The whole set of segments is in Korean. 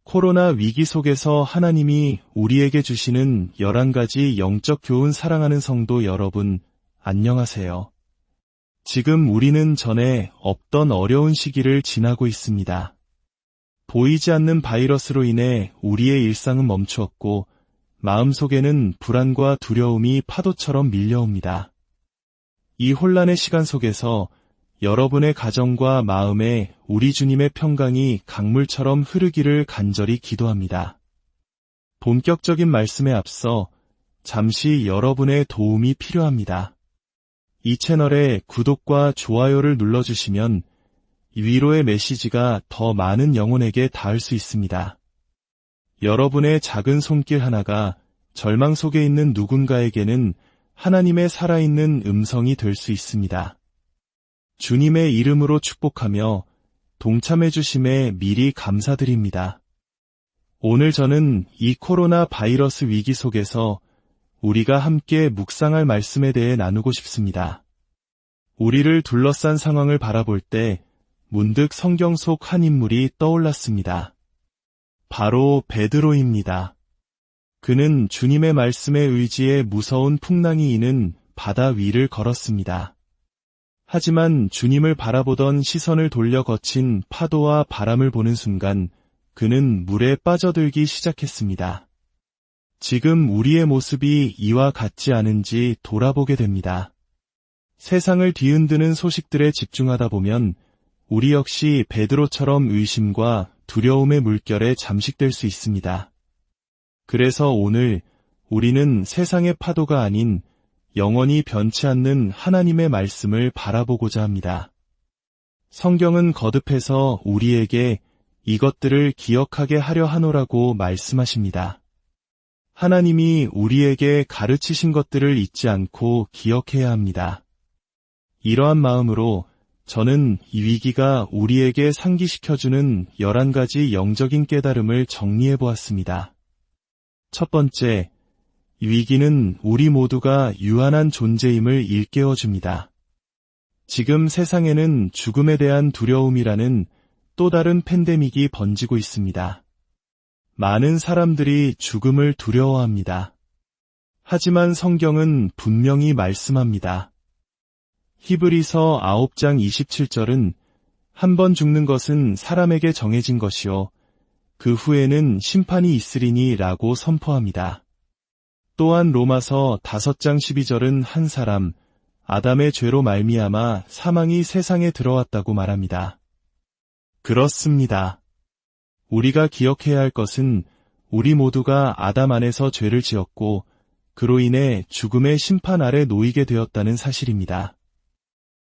코로나 위기 속에서 하나님이 우리에게 주시는 11가지 영적 교훈 사랑하는 성도 여러분, 안녕하세요. 지금 우리는 전에 없던 어려운 시기를 지나고 있습니다. 보이지 않는 바이러스로 인해 우리의 일상은 멈추었고 마음속에는 불안과 두려움이 파도처럼 밀려옵니다. 이 혼란의 시간 속에서 여러분의 가정과 마음에 우리 주님의 평강이 강물처럼 흐르기를 간절히 기도합니다. 본격적인 말씀에 앞서 잠시 여러분의 도움이 필요합니다. 이 채널에 구독과 좋아요를 눌러주시면 위로의 메시지가 더 많은 영혼에게 닿을 수 있습니다. 여러분의 작은 손길 하나가 절망 속에 있는 누군가에게는 하나님의 살아있는 음성이 될 수 있습니다. 주님의 이름으로 축복하며 동참해 주심에 미리 감사드립니다. 오늘 저는 이 코로나 바이러스 위기 속에서 우리가 함께 묵상할 말씀에 대해 나누고 싶습니다. 우리를 둘러싼 상황을 바라볼 때 문득 성경 속 한 인물이 떠올랐습니다. 바로 베드로입니다. 그는 주님의 말씀에 의지해 무서운 풍랑이 이는 바다 위를 걸었습니다. 하지만 주님을 바라보던 시선을 돌려 거친 파도와 바람을 보는 순간 그는 물에 빠져들기 시작했습니다. 지금 우리의 모습이 이와 같지 않은지 돌아보게 됩니다. 세상을 뒤흔드는 소식들에 집중하다 보면 우리 역시 베드로처럼 의심과 두려움의 물결에 잠식될 수 있습니다. 그래서 오늘 우리는 세상의 파도가 아닌 영원히 변치 않는 하나님의 말씀을 바라보고자 합니다. 성경은 거듭해서 우리에게 이것들을 기억하게 하려 하노라고 말씀하십니다. 하나님이 우리에게 가르치신 것들을 잊지 않고 기억해야 합니다. 이러한 마음으로 저는 이 위기가 우리에게 상기시켜주는 11가지 영적인 깨달음을 정리해 보았습니다. 첫 번째, 위기는 우리 모두가 유한한 존재임을 일깨워줍니다. 지금 세상에는 죽음에 대한 두려움이라는 또 다른 팬데믹이 번지고 있습니다. 많은 사람들이 죽음을 두려워합니다. 하지만 성경은 분명히 말씀합니다. 히브리서 9장 27절은 한 번 죽는 것은 사람에게 정해진 것이요 그 후에는 심판이 있으리니 라고 선포합니다. 또한 로마서 5장 12절은 한 사람, 아담의 죄로 말미암아 사망이 세상에 들어왔다고 말합니다. 그렇습니다. 우리가 기억해야 할 것은 우리 모두가 아담 안에서 죄를 지었고 그로 인해 죽음의 심판 아래 놓이게 되었다는 사실입니다.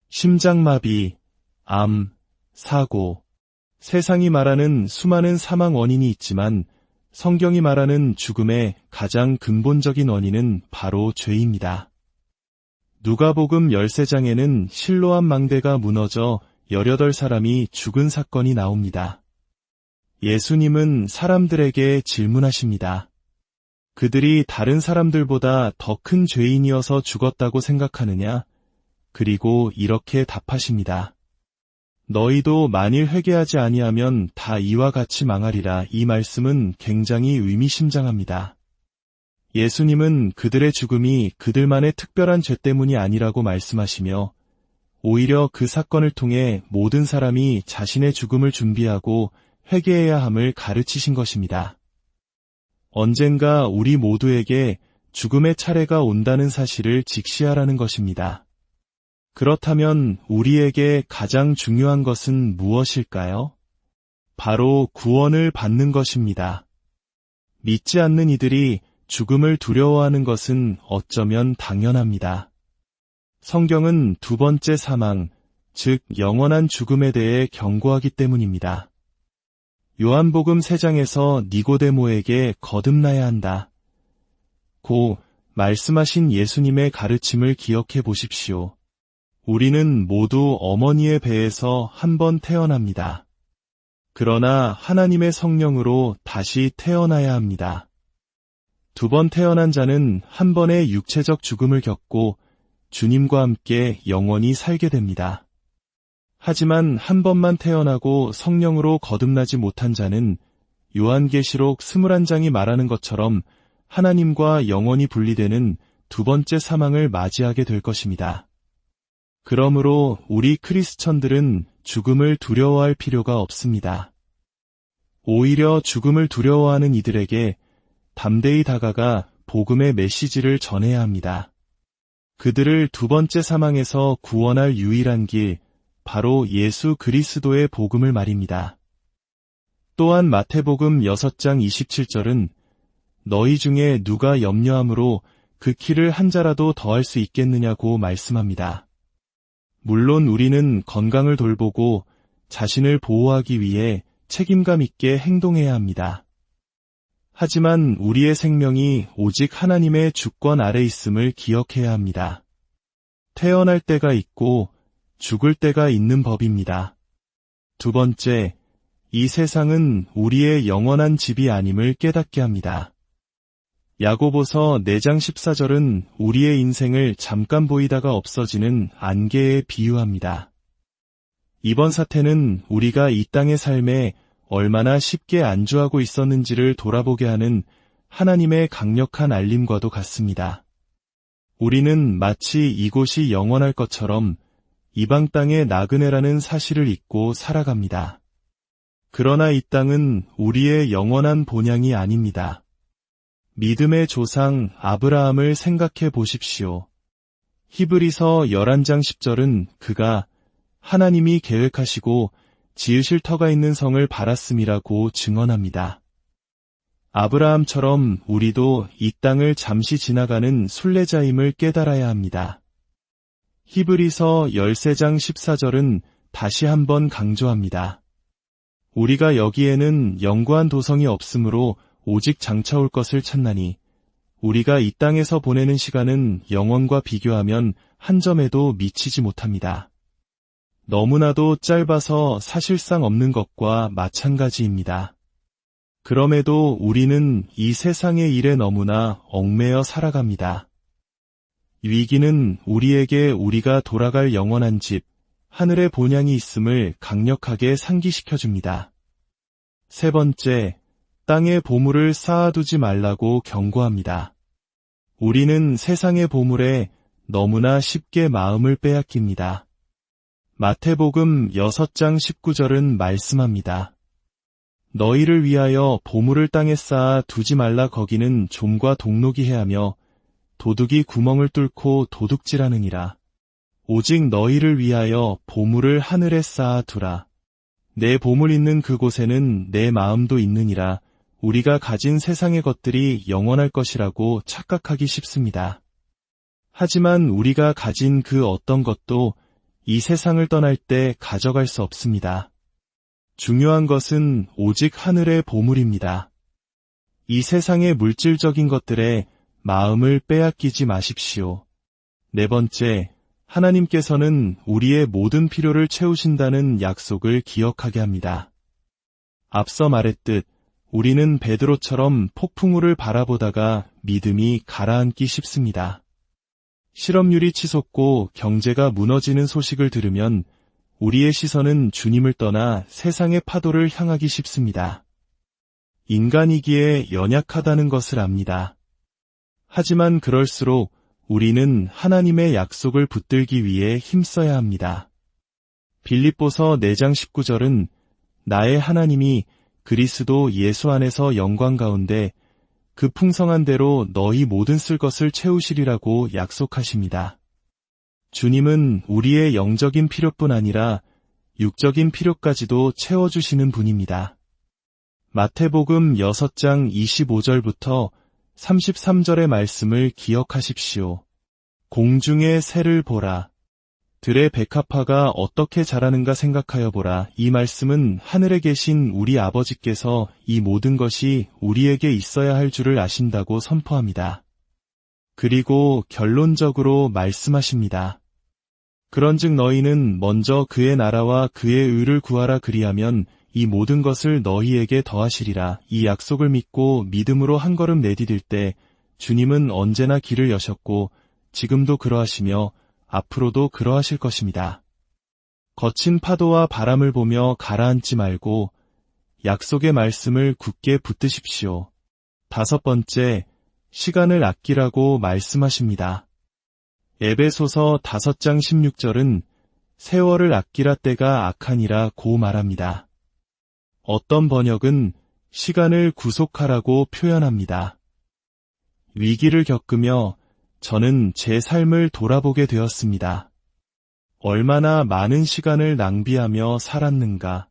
심장마비, 암, 사고, 세상이 말하는 수많은 사망 원인이 있지만 성경이 말하는 죽음의 가장 근본적인 원인은 바로 죄입니다. 누가복음 13장에는 실로암 망대가 무너져 18사람이 죽은 사건이 나옵니다. 예수님은 사람들에게 질문하십니다. 그들이 다른 사람들보다 더 큰 죄인이어서 죽었다고 생각하느냐? 그리고 이렇게 답하십니다. 너희도 만일 회개하지 아니하면 다 이와 같이 망하리라. 이 말씀은 굉장히 의미심장합니다. 예수님은 그들의 죽음이 그들만의 특별한 죄 때문이 아니라고 말씀하시며 오히려 그 사건을 통해 모든 사람이 자신의 죽음을 준비하고 회개해야 함을 가르치신 것입니다. 언젠가 우리 모두에게 죽음의 차례가 온다는 사실을 직시하라는 것입니다. 그렇다면 우리에게 가장 중요한 것은 무엇일까요? 바로 구원을 받는 것입니다. 믿지 않는 이들이 죽음을 두려워하는 것은 어쩌면 당연합니다. 성경은 두 번째 사망, 즉 영원한 죽음에 대해 경고하기 때문입니다. 요한복음 3장에서 니고데모에게 거듭나야 한다. 고 말씀하신 예수님의 가르침을 기억해 보십시오. 우리는 모두 어머니의 배에서 한 번 태어납니다. 그러나 하나님의 성령으로 다시 태어나야 합니다. 두 번 태어난 자는 한 번의 육체적 죽음을 겪고 주님과 함께 영원히 살게 됩니다. 하지만 한 번만 태어나고 성령으로 거듭나지 못한 자는 요한계시록 21장이 말하는 것처럼 하나님과 영원히 분리되는 두 번째 사망을 맞이하게 될 것입니다. 그러므로 우리 크리스천들은 죽음을 두려워할 필요가 없습니다. 오히려 죽음을 두려워하는 이들에게 담대히 다가가 복음의 메시지를 전해야 합니다. 그들을 두 번째 사망에서 구원할 유일한 길, 바로 예수 그리스도의 복음을 말입니다. 또한 마태복음 6장 27절은 너희 중에 누가 염려함으로 그 키를 한 자라도 더할 수 있겠느냐고 말씀합니다. 물론 우리는 건강을 돌보고 자신을 보호하기 위해 책임감 있게 행동해야 합니다. 하지만 우리의 생명이 오직 하나님의 주권 아래 있음을 기억해야 합니다. 태어날 때가 있고 죽을 때가 있는 법입니다. 두 번째, 이 세상은 우리의 영원한 집이 아님을 깨닫게 합니다. 야고보서 4장 14절은 우리의 인생을 잠깐 보이다가 없어지는 안개에 비유합니다. 이번 사태는 우리가 이 땅의 삶에 얼마나 쉽게 안주하고 있었는지를 돌아보게 하는 하나님의 강력한 알림과도 같습니다. 우리는 마치 이곳이 영원할 것처럼 이방 땅의 나그네라는 사실을 잊고 살아갑니다. 그러나 이 땅은 우리의 영원한 본향이 아닙니다. 믿음의 조상 아브라함을 생각해 보십시오. 히브리서 11장 10절은 그가 하나님이 계획하시고 지으실 터가 있는 성을 바랐음이라고 증언합니다. 아브라함처럼 우리도 이 땅을 잠시 지나가는 순례자임을 깨달아야 합니다. 히브리서 13장 14절은 다시 한번 강조합니다. 우리가 여기에는 영구한 도성이 없으므로 오직 장차올 것을 찾나니 우리가 이 땅에서 보내는 시간은 영원과 비교하면 한 점에도 미치지 못합니다. 너무나도 짧아서 사실상 없는 것과 마찬가지입니다. 그럼에도 우리는 이 세상의 일에 너무나 얽매여 살아갑니다. 위기는 우리에게 우리가 돌아갈 영원한 집, 하늘의 본향이 있음을 강력하게 상기시켜줍니다. 세 번째, 땅에 보물을 쌓아두지 말라고 경고합니다. 우리는 세상의 보물에 너무나 쉽게 마음을 빼앗깁니다. 마태복음 6장 19절은 말씀합니다. 너희를 위하여 보물을 땅에 쌓아 두지 말라 거기는 좀과 동록이 해하며 도둑이 구멍을 뚫고 도둑질하느니라. 오직 너희를 위하여 보물을 하늘에 쌓아 두라. 내 보물 있는 그곳에는 내 마음도 있느니라. 우리가 가진 세상의 것들이 영원할 것이라고 착각하기 쉽습니다. 하지만 우리가 가진 그 어떤 것도 이 세상을 떠날 때 가져갈 수 없습니다. 중요한 것은 오직 하늘의 보물입니다. 이 세상의 물질적인 것들에 마음을 빼앗기지 마십시오. 네 번째, 하나님께서는 우리의 모든 필요를 채우신다는 약속을 기억하게 합니다. 앞서 말했듯 우리는 베드로처럼 폭풍우를 바라보다가 믿음이 가라앉기 쉽습니다. 실업률이 치솟고 경제가 무너지는 소식을 들으면 우리의 시선은 주님을 떠나 세상의 파도를 향하기 쉽습니다. 인간이기에 연약하다는 것을 압니다. 하지만 그럴수록 우리는 하나님의 약속을 붙들기 위해 힘써야 합니다. 빌립보서 4장 19절은 나의 하나님이 그리스도 예수 안에서 영광 가운데 그 풍성한 대로 너희 모든 쓸 것을 채우시리라고 약속하십니다. 주님은 우리의 영적인 필요뿐 아니라 육적인 필요까지도 채워주시는 분입니다. 마태복음 6장 25절부터 33절의 말씀을 기억하십시오. 공중의 새를 보라. 들의 백합화가 어떻게 자라는가 생각하여 보라. 이 말씀은 하늘에 계신 우리 아버지께서 이 모든 것이 우리에게 있어야 할 줄을 아신다고 선포합니다. 그리고 결론적으로 말씀하십니다. 그런즉 너희는 먼저 그의 나라와 그의 의를 구하라 그리하면 이 모든 것을 너희에게 더하시리라. 이 약속을 믿고 믿음으로 한 걸음 내디딜 때 주님은 언제나 길을 여셨고 지금도 그러하시며 앞으로도 그러하실 것입니다. 거친 파도와 바람을 보며 가라앉지 말고 약속의 말씀을 굳게 붙드십시오. 5번째, 시간을 아끼라고 말씀하십니다. 에베소서 5장 16절은 세월을 아끼라 때가 악하니라 고 말합니다. 어떤 번역은 시간을 구속하라고 표현합니다. 위기를 겪으며 저는 제 삶을 돌아보게 되었습니다. 얼마나 많은 시간을 낭비하며 살았는가.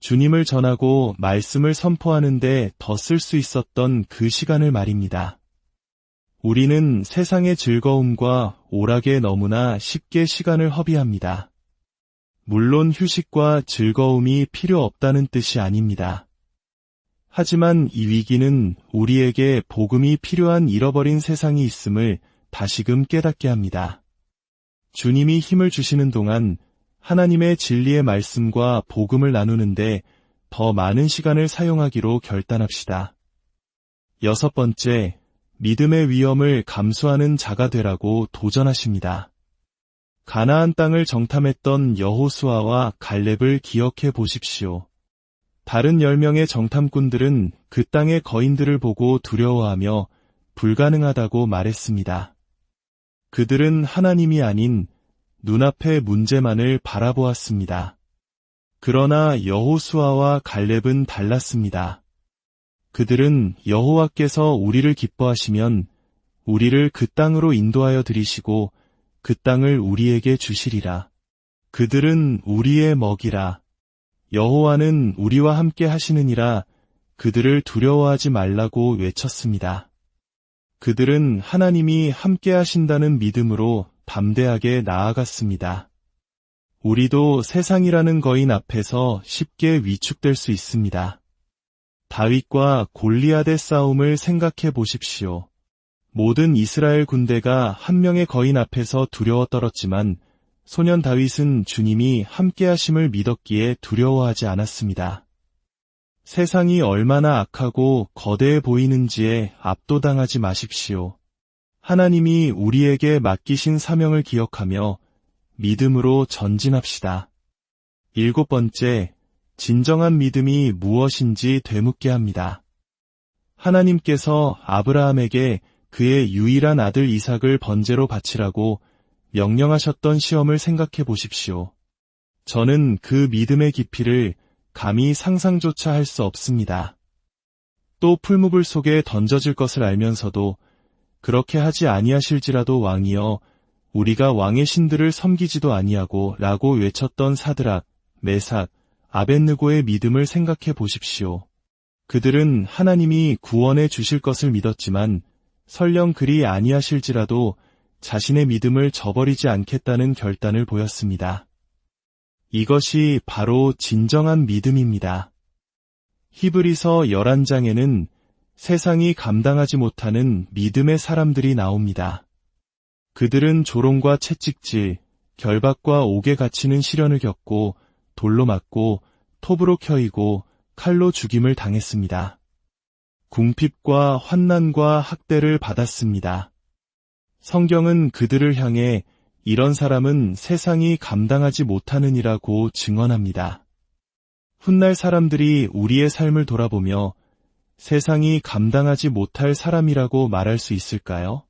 주님을 전하고 말씀을 선포하는데 더 쓸 수 있었던 그 시간을 말입니다. 우리는 세상의 즐거움과 오락에 너무나 쉽게 시간을 허비합니다. 물론 휴식과 즐거움이 필요 없다는 뜻이 아닙니다. 하지만 이 위기는 우리에게 복음이 필요한 잃어버린 세상이 있음을 다시금 깨닫게 합니다. 주님이 힘을 주시는 동안 하나님의 진리의 말씀과 복음을 나누는데 더 많은 시간을 사용하기로 결단합시다. 6번째, 믿음의 위험을 감수하는 자가 되라고 도전하십니다. 가나안 땅을 정탐했던 여호수아와 갈렙을 기억해 보십시오. 다른 10명의 정탐꾼들은 그 땅의 거인들을 보고 두려워하며 불가능하다고 말했습니다. 그들은 하나님이 아닌 눈앞의 문제만을 바라보았습니다. 그러나 여호수아와 갈렙은 달랐습니다. 그들은 여호와께서 우리를 기뻐하시면 우리를 그 땅으로 인도하여 들이시고 그 땅을 우리에게 주시리라. 그들은 우리의 먹이라. 여호와는 우리와 함께 하시느니라 그들을 두려워하지 말라고 외쳤습니다. 그들은 하나님이 함께 하신다는 믿음으로 담대하게 나아갔습니다. 우리도 세상이라는 거인 앞에서 쉽게 위축될 수 있습니다. 다윗과 골리앗의 싸움을 생각해 보십시오. 모든 이스라엘 군대가 한 명의 거인 앞에서 두려워 떨었지만 소년 다윗은 주님이 함께 하심을 믿었기에 두려워하지 않았습니다. 세상이 얼마나 악하고 거대해 보이는지에 압도당하지 마십시오. 하나님이 우리에게 맡기신 사명을 기억하며 믿음으로 전진합시다. 7번째, 진정한 믿음이 무엇인지 되묻게 합니다. 하나님께서 아브라함에게 그의 유일한 아들 이삭을 번제로 바치라고 명령하셨던 시험을 생각해 보십시오. 저는 그 믿음의 깊이를 감히 상상조차 할 수 없습니다. 또 풀무불 속에 던져질 것을 알면서도 그렇게 하지 아니하실지라도 왕이여 우리가 왕의 신들을 섬기지도 아니하고 라고 외쳤던 사드락, 메삭, 아벳느고의 믿음을 생각해 보십시오. 그들은 하나님이 구원해 주실 것을 믿었지만 설령 그리 아니하실지라도 자신의 믿음을 저버리지 않겠다는 결단을 보였습니다. 이것이 바로 진정한 믿음입니다. 히브리서 11장에는 세상이 감당하지 못하는 믿음의 사람들이 나옵니다. 그들은 조롱과 채찍질, 결박과 옥에 갇히는 시련을 겪고 돌로 맞고 톱으로 켜이고 칼로 죽임을 당했습니다. 궁핍과 환난과 학대를 받았습니다. 성경은 그들을 향해 이런 사람은 세상이 감당하지 못하느니라고 증언합니다. 훗날 사람들이 우리의 삶을 돌아보며 세상이 감당하지 못할 사람이라고 말할 수 있을까요?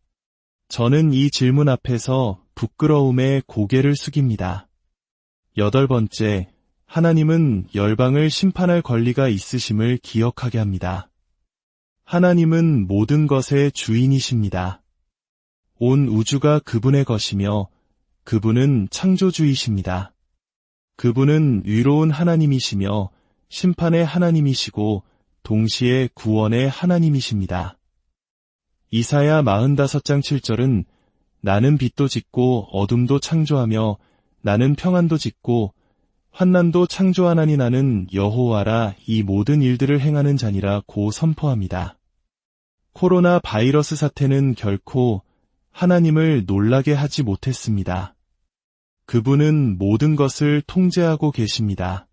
저는 이 질문 앞에서 부끄러움에 고개를 숙입니다. 8번째, 하나님은 열방을 심판할 권리가 있으심을 기억하게 합니다. 하나님은 모든 것의 주인이십니다. 온 우주가 그분의 것이며 그분은 창조주이십니다. 그분은 위로운 하나님이시며 심판의 하나님이시고 동시에 구원의 하나님이십니다. 이사야 45장 7절은 나는 빛도 짓고 어둠도 창조하며 나는 평안도 짓고 환난도 창조하나니 나는 여호와라 이 모든 일들을 행하는 자니라 고 선포합니다. 코로나 바이러스 사태는 결코 하나님을 놀라게 하지 못했습니다. 그분은 모든 것을 통제하고 계십니다.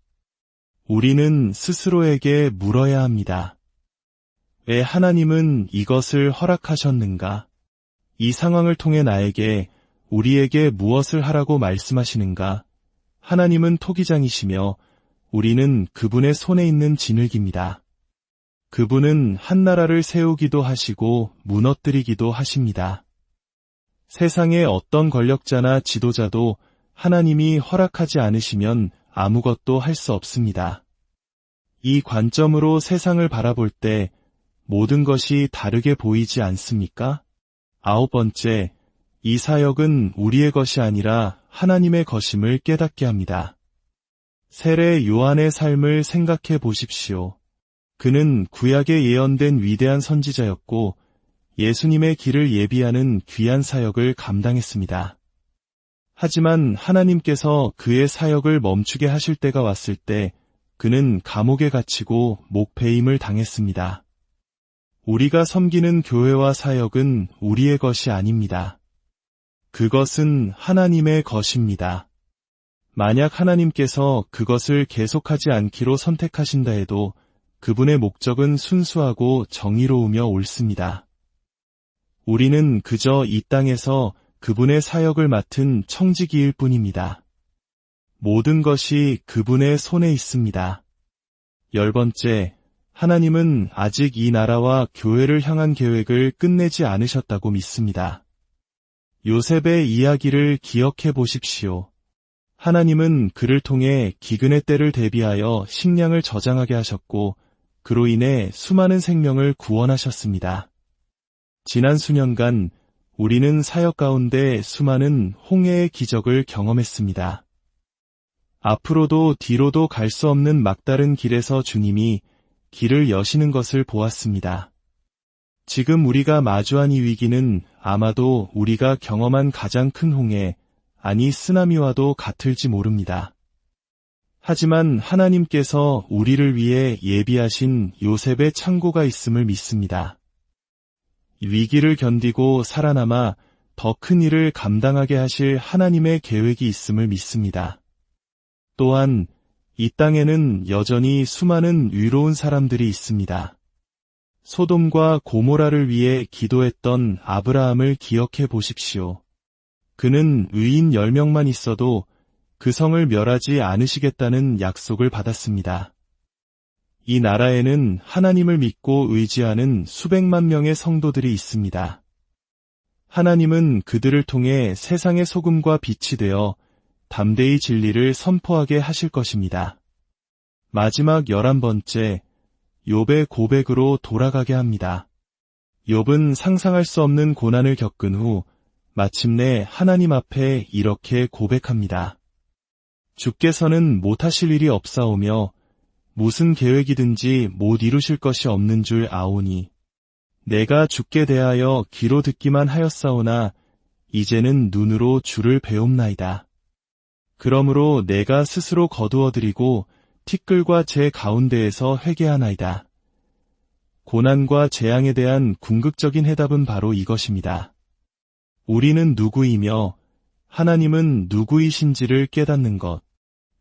우리는 스스로에게 물어야 합니다. 왜 하나님은 이것을 허락하셨는가? 이 상황을 통해 나에게, 우리에게 무엇을 하라고 말씀하시는가? 하나님은 토기장이시며 우리는 그분의 손에 있는 진흙입니다. 그분은 한 나라를 세우기도 하시고 무너뜨리기도 하십니다. 세상의 어떤 권력자나 지도자도 하나님이 허락하지 않으시면 아무것도 할 수 없습니다. 이 관점으로 세상을 바라볼 때 모든 것이 다르게 보이지 않습니까? 9번째, 이 사역은 우리의 것이 아니라 하나님의 것임을 깨닫게 합니다. 세례 요한의 삶을 생각해 보십시오. 그는 구약에 예언된 위대한 선지자였고 예수님의 길을 예비하는 귀한 사역을 감당했습니다. 하지만 하나님께서 그의 사역을 멈추게 하실 때가 왔을 때 그는 감옥에 갇히고 목배임을 당했습니다. 우리가 섬기는 교회와 사역은 우리의 것이 아닙니다. 그것은 하나님의 것입니다. 만약 하나님께서 그것을 계속하지 않기로 선택하신다 해도 그분의 목적은 순수하고 정의로우며 옳습니다. 우리는 그저 이 땅에서 그분의 사역을 맡은 청지기일 뿐입니다. 모든 것이 그분의 손에 있습니다. 10번째, 하나님은 아직 이 나라와 교회를 향한 계획을 끝내지 않으셨다고 믿습니다. 요셉의 이야기를 기억해 보십시오. 하나님은 그를 통해 기근의 때를 대비하여 식량을 저장하게 하셨고 그로 인해 수많은 생명을 구원하셨습니다. 지난 수년간 우리는 사역 가운데 수많은 홍해의 기적을 경험했습니다. 앞으로도 뒤로도 갈 수 없는 막다른 길에서 주님이 길을 여시는 것을 보았습니다. 지금 우리가 마주한 이 위기는 아마도 우리가 경험한 가장 큰 홍해, 아니 쓰나미와도 같을지 모릅니다. 하지만 하나님께서 우리를 위해 예비하신 요셉의 창고가 있음을 믿습니다. 위기를 견디고 살아남아 더 큰 일을 감당하게 하실 하나님의 계획이 있음을 믿습니다. 또한 이 땅에는 여전히 수많은 의로운 사람들이 있습니다. 소돔과 고모라를 위해 기도했던 아브라함을 기억해 보십시오. 그는 의인 10명만 있어도 그 성을 멸하지 않으시겠다는 약속을 받았습니다. 이 나라에는 하나님을 믿고 의지하는 수백만 명의 성도들이 있습니다. 하나님은 그들을 통해 세상의 소금과 빛이 되어 담대히 진리를 선포하게 하실 것입니다. 마지막 11번째, 욥의 고백으로 돌아가게 합니다. 욥은 상상할 수 없는 고난을 겪은 후 마침내 하나님 앞에 이렇게 고백합니다. 주께서는 못하실 일이 없사오며 무슨 계획이든지 못 이루실 것이 없는 줄 아오니 내가 주께 대하여 귀로 듣기만 하였사오나 이제는 눈으로 주를 배움나이다. 그러므로 내가 스스로 거두어드리고 티끌과 제 가운데에서 회개하나이다. 고난과 재앙에 대한 궁극적인 해답은 바로 이것입니다. 우리는 누구이며 하나님은 누구이신지를 깨닫는 것.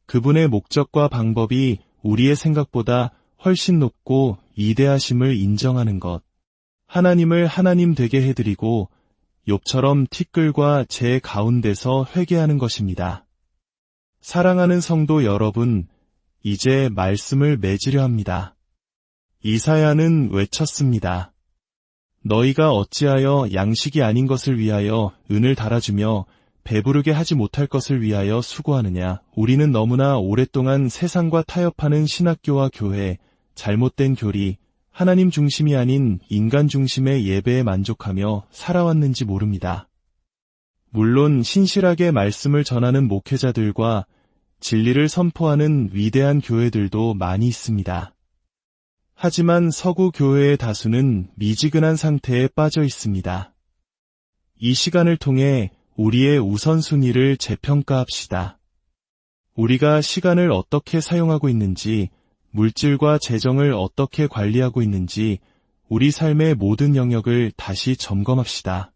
그분의 목적과 방법이 우리의 생각보다 훨씬 높고 위대하심을 인정하는 것. 하나님을 하나님 되게 해드리고 욥처럼 티끌과 제 가운데서 회개하는 것입니다. 사랑하는 성도 여러분, 이제 말씀을 맺으려 합니다. 이사야는 외쳤습니다. 너희가 어찌하여 양식이 아닌 것을 위하여 은을 달아주며 배부르게 하지 못할 것을 위하여 수고하느냐. 우리는 너무나 오랫동안 세상과 타협하는 신학교와 교회, 잘못된 교리, 하나님 중심이 아닌 인간 중심의 예배에 만족하며 살아왔는지 모릅니다. 물론 신실하게 말씀을 전하는 목회자들과 진리를 선포하는 위대한 교회들도 많이 있습니다. 하지만 서구 교회의 다수는 미지근한 상태에 빠져 있습니다. 이 시간을 통해 우리의 우선순위를 재평가합시다. 우리가 시간을 어떻게 사용하고 있는지, 물질과 재정을 어떻게 관리하고 있는지, 우리 삶의 모든 영역을 다시 점검합시다.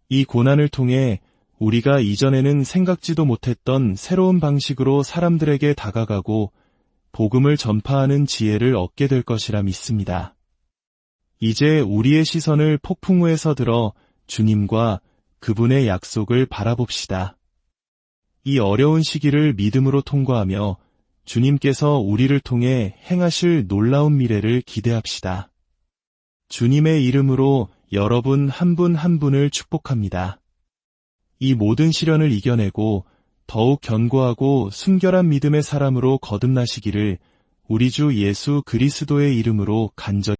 이 고난을 통해 우리가 이전에는 생각지도 못했던 새로운 방식으로 사람들에게 다가가고 복음을 전파하는 지혜를 얻게 될 것이라 믿습니다. 이제 우리의 시선을 폭풍우에서 들어 주님과 그분의 약속을 바라봅시다. 이 어려운 시기를 믿음으로 통과하며 주님께서 우리를 통해 행하실 놀라운 미래를 기대합시다. 주님의 이름으로 여러분 한 분 한 분을 축복합니다. 이 모든 시련을 이겨내고 더욱 견고하고 순결한 믿음의 사람으로 거듭나시기를 우리 주 예수 그리스도의 이름으로 간절히